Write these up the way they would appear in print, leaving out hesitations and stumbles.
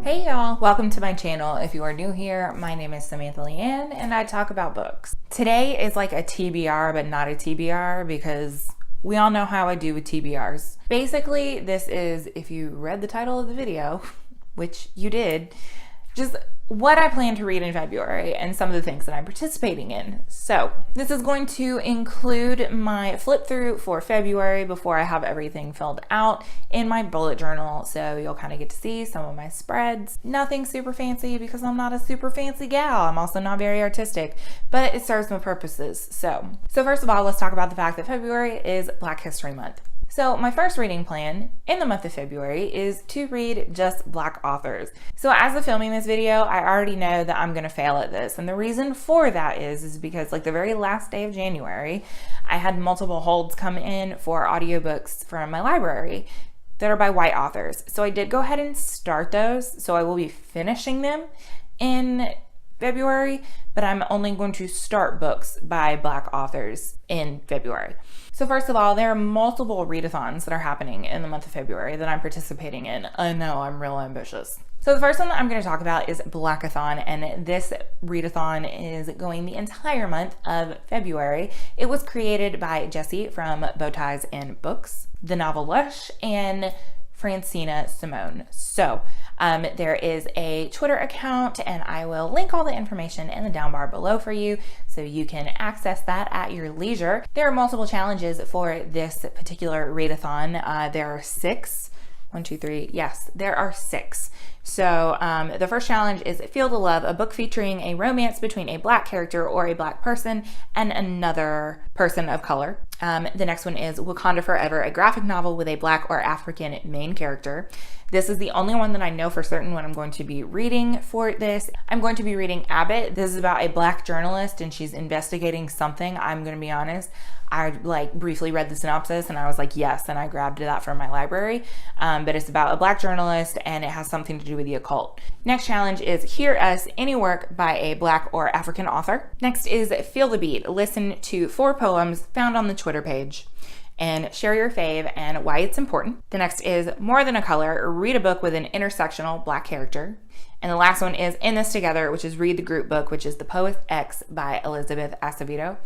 Hey y'all, welcome to my channel. If you are new here, my name is Samantha Leighanne and I talk about books. Today is like a TBR, but not a TBR because we all know how I do with TBRs. Basically, this is, if you read the title of the video, which you did, just what I plan to read in February and some of the things that I'm participating in. So this is going to include my flip through for February before I have everything filled out in my bullet journal. So you'll kind of get to see some of my spreads. Nothing super fancy because I'm not a super fancy gal. I'm also not very artistic, but it serves my purposes. So first of all, let's talk about the fact that February is Black History Month. So my first reading plan in the month of February is to read just Black authors. So as of filming this video, I already know that I'm gonna fail at this. And the reason for that is because like the very last day of January, I had multiple holds come in for audiobooks from my library that are by white authors. So I did go ahead and start those. So I will be finishing them in February, but I'm only going to start books by Black authors in February. So first of all, there are multiple readathons that are happening in the month of February that I'm participating in. I know, I'm real ambitious. So the first one that I'm going to talk about is BLACKATHON, and this readathon is going the entire month of February. It was created by Jessie from Bow Ties and Books, The Novel Lush, and Francina Simone. So there is a Twitter account and I will link all the information in the down bar below for you so you can access that at your leisure. There are multiple challenges for this particular readathon. There are 6. 1, 2, 3. Yes, there are 6. So the first challenge is Field of Love, a book featuring a romance between a Black character or a Black person and another person of color. The next one is Wakanda Forever, a graphic novel with a Black or African main character. This is the only one that I know for certain what I'm going to be reading for this. I'm going to be reading Abbott. This is about a Black journalist and she's investigating something. I'm going to be honest. I like briefly read the synopsis and I was like, yes, and I grabbed that from my library. But it's about a Black journalist and it has something to do with the occult. Next challenge is Hear Us, any work by a Black or African author. Next is Feel the Beat. Listen to 4 poems found on the Twitter page and share your fave and why it's important. The next is More Than a Color. Read a book with an intersectional Black character. And the last one is In This Together, which is read the group book, which is The Poet X by Elizabeth Acevedo.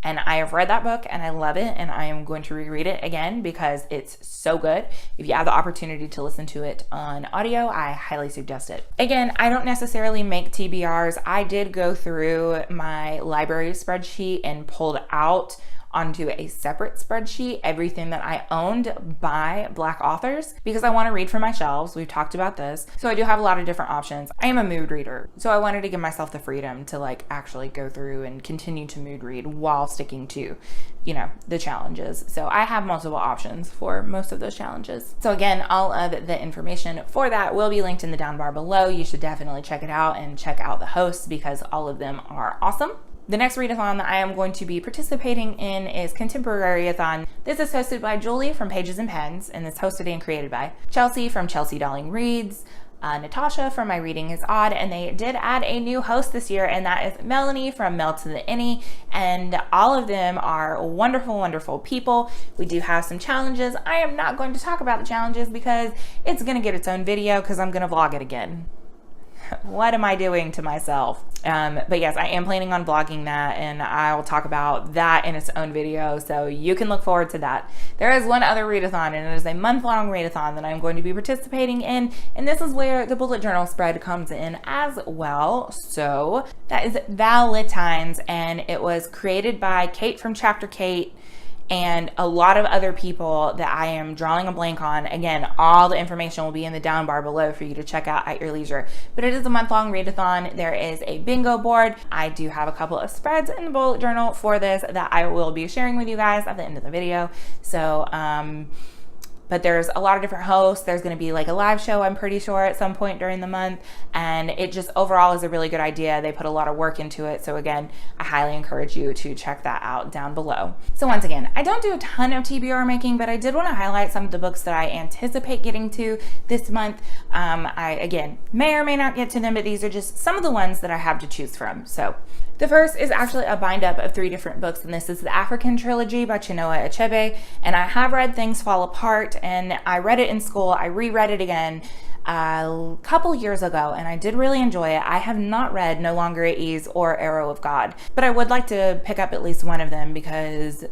And I have read that book and I love it and I am going to reread it again because it's so good. If you have the opportunity to listen to it on audio, I highly suggest it. Again, I don't necessarily make TBRs. I did go through my library spreadsheet and pulled out onto a separate spreadsheet everything that I owned by Black authors because I want to read from my shelves. We've talked about this. So I do have a lot of different options. I am a mood reader. So I wanted to give myself the freedom to like actually go through and continue to mood read while sticking to, you know, the challenges. So I have multiple options for most of those challenges. So again, all of the information for that will be linked in the down bar below. You should definitely check it out and check out the hosts because all of them are awesome. The next readathon that I am going to be participating in is CONTEMPORARYATHON. This is hosted by Julie from Pages and Pens, and it's hosted and created by Chelsea from Chelsea Darling Reads, Natasha from My Reading is Odd, and they did add a new host this year, and that is Melanie from Mel to the Innie, and all of them are wonderful, wonderful people. We do have some challenges. I am not going to talk about the challenges because it's going to get its own video because I'm going to vlog it again. What am I doing to myself? But yes, I am planning on vlogging that and I'll talk about that in its own video. So you can look forward to that. There is one other readathon and it is a month-long readathon that I'm going to be participating in. And this is where the bullet journal spread comes in as well. So that is VALITINES and it was created by Kate from Chapter Kate and a lot of other people that I am drawing a blank on. Again, all the information will be in the down bar below for you to check out at your leisure. But it is a month-long readathon. There is a bingo board. I do have a couple of spreads in the bullet journal for this that I will be sharing with you guys at the end of the video. So, but there's a lot of different hosts. There's going to be like a live show, I'm pretty sure, at some point during the month. And it just overall is a really good idea. They put a lot of work into it. So again, I highly encourage you to check that out down below. So once again, I don't do a ton of TBR making, but I did want to highlight some of the books that I anticipate getting to this month. I, again, may or may not get to them, but these are just some of the ones that I have to choose from. So the first is actually a bind up of 3 different books, and this is the African Trilogy by Chinua Achebe. And I have read Things Fall Apart, and I read it in school. I reread it again. a couple years ago, and I did really enjoy it. I have not read No Longer at Ease or Arrow of God, but I would like to pick up at least one of them because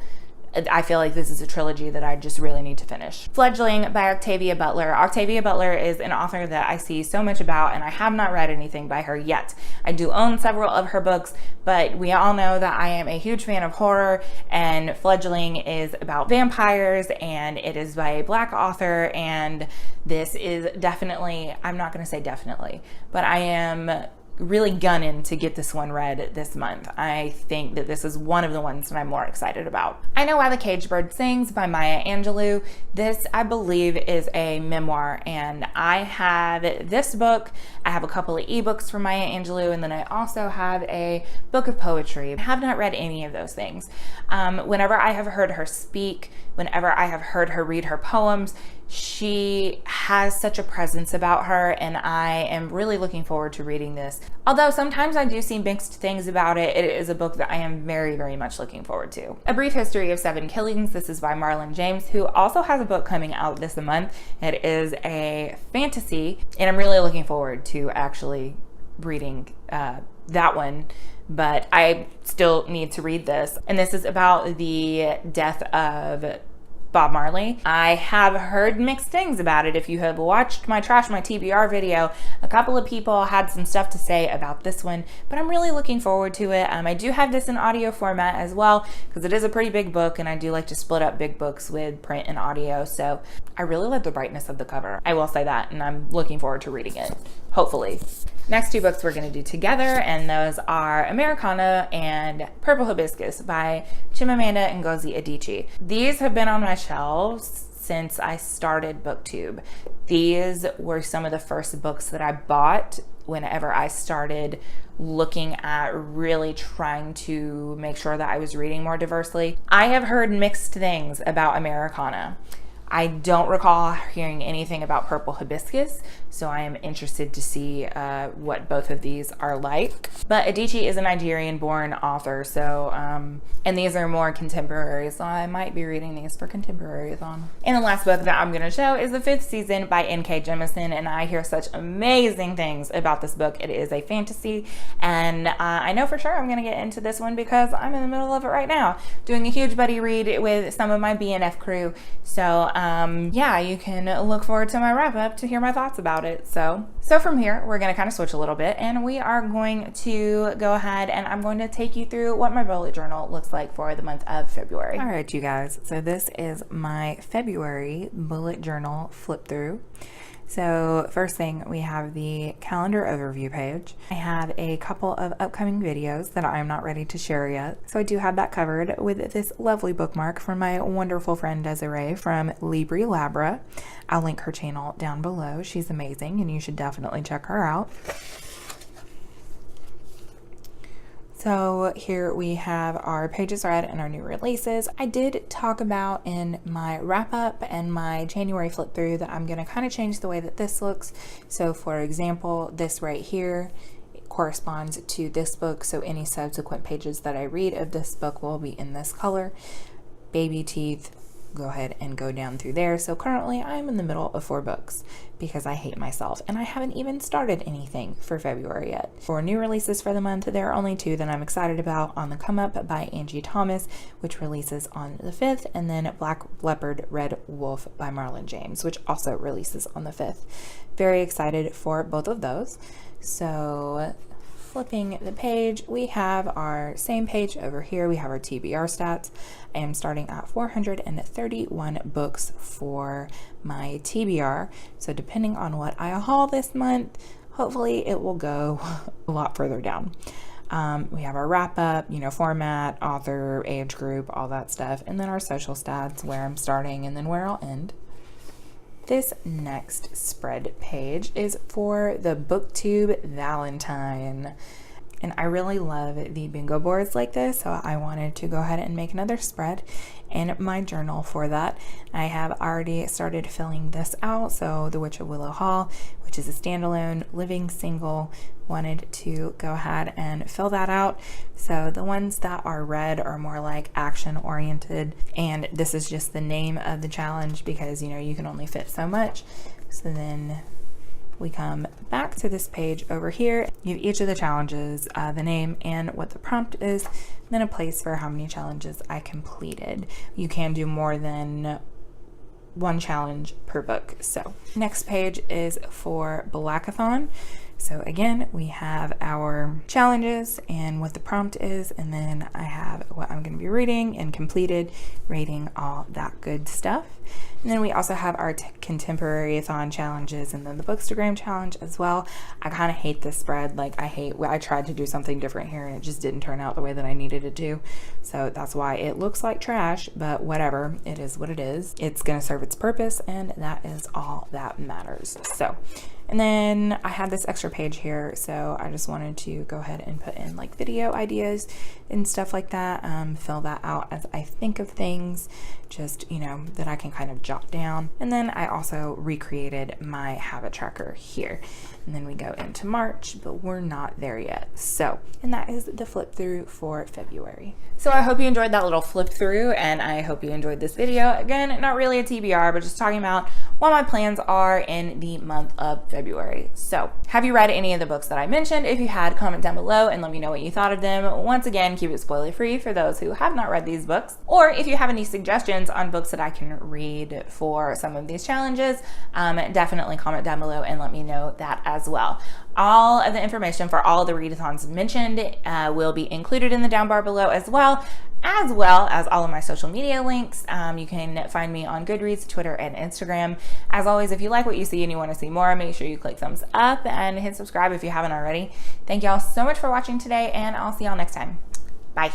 I feel like this is a trilogy that I just really need to finish. Fledgling by Octavia Butler. Octavia Butler is an author that I see so much about, and I have not read anything by her yet. I do own several of her books, but we all know that I am a huge fan of horror, and Fledgling is about vampires, and it is by a Black author, and this is definitely, I'm not going to say definitely, but I am really gunning to get this one read this month. I think that this is one of the ones that I'm more excited about. I Know Why the Caged Bird Sings by Maya Angelou. This, I believe, is a memoir, and I have this book. I have a couple of ebooks from Maya Angelou, and then I also have a book of poetry. I have not read any of those things. Whenever I have heard her speak, whenever I have heard her read her poems, she has such a presence about her, and I am really looking forward to reading this. Although sometimes I do see mixed things about it, it is a book that I am very, very much looking forward to. A Brief History of Seven Killings. This is by Marlon James, who also has a book coming out this month. It is a fantasy, and I'm really looking forward to actually reading that one. But I still need to read this. And this is about the death of Bob Marley. I have heard mixed things about it. If you have watched my Trash My TBR video, a couple of people had some stuff to say about this one, but I'm really looking forward to it. I do have this in audio format as well, because it is a pretty big book, and I do like to split up big books with print and audio, so I really like the brightness of the cover. I will say that, and I'm looking forward to reading it, hopefully. Next two books we're going to do together, and those are Americana and Purple Hibiscus by Chimamanda Ngozi Adichie. These have been on my shelves since I started BookTube. These were some of the first books that I bought whenever I started looking at really trying to make sure that I was reading more diversely. I have heard mixed things about Americana. I don't recall hearing anything about Purple Hibiscus, so I am interested to see what both of these are like. But Adichie is a Nigerian-born author, so, and these are more contemporary, so I might be reading these for Contemporaryathon. And the last book that I'm going to show is The Fifth Season by N.K. Jemisin, and I hear such amazing things about this book. It is a fantasy, and I know for sure I'm going to get into this one because I'm in the middle of it right now, doing a huge buddy read with some of my BNF crew, so yeah, you can look forward to my wrap-up to hear my thoughts about it. So from here, we're going to kind of switch a little bit, and we are going to go ahead and I'm going to take you through what my bullet journal looks like for the month of February. All right, you guys, so this is my February bullet journal flip through. So first thing, we have the calendar overview page. I have a couple of upcoming videos that I'm not ready to share yet. So I do have that covered with this lovely bookmark from my wonderful friend Desiree from Libri Labra. I'll link her channel down below. She's amazing and you should definitely check her out. So here we have our pages read and our new releases. I did talk about in my wrap up and my January flip through that I'm going to kind of change the way that this looks. So for example, this right here corresponds to this book. So any subsequent pages that I read of this book will be in this color. Baby teeth, go ahead and go down through there. So currently I'm in the middle of 4 books because I hate myself and I haven't even started anything for February yet. For new releases for the month, there are only 2 that I'm excited about: On the Come Up by Angie Thomas, which releases on the 5th, and then Black Leopard Red Wolf by Marlon James, which also releases on the 5th. Very excited for both of those. So flipping the page, we have our same page over here. We have our TBR stats. I am starting at 431 books for my TBR. So depending on what I haul this month, hopefully it will go a lot further down. We have our wrap up, format, author, age group, all that stuff. And then our social stats, where I'm starting and then where I'll end. This next spread page is for the BookTube Valentine. And I really love the bingo boards like this, so I wanted to go ahead and make another spread in my journal for that. I have already started filling this out. So The Witch of Willow Hall, which is a standalone living single, wanted to go ahead and fill that out. So the ones that are red are more like action oriented, and this is just the name of the challenge because you can only fit so much. So then we come back to this page over here. You have each of the challenges, the name and what the prompt is, then a place for how many challenges I completed. You can do more than one challenge per book. So next page is for BLACKATHON. So again, we have our challenges and what the prompt is, and then I have what I'm going to be reading and completed, rating, all that good stuff. And then we also have our Contemporaryathon challenges and then the Bookstagram challenge as well. I kind of hate this spread. Like I tried to do something different here and it just didn't turn out the way that I needed it to. So that's why it looks like trash, but whatever, it is what it is. It's going to serve its purpose, and that is all that matters. So, and then I had this extra page here, so I just wanted to go ahead and put in like video ideas and stuff like that, fill that out as I think of things, just, you know, that I can kind of jot down. And then I also recreated my habit tracker here. And then we go into March, but we're not there yet. So, and that is the flip through for February. So I hope you enjoyed that little flip through, and I hope you enjoyed this video. Again, not really a TBR, but just talking about what my plans are in the month of February. So have you read any of the books that I mentioned? If you had, comment down below and let me know what you thought of them. Once again, keep it spoiler free for those who have not read these books. Or if you have any suggestions on books that I can read for some of these challenges, definitely comment down below and let me know that as well. All of the information for all of the readathons mentioned will be included in the down bar below, as well as all of my social media links. You can find me on Goodreads, Twitter, and Instagram. As always, if you like what you see and you want to see more, make sure you click thumbs up and hit subscribe if you haven't already. Thank y'all so much for watching today, and I'll see y'all next time. Bye.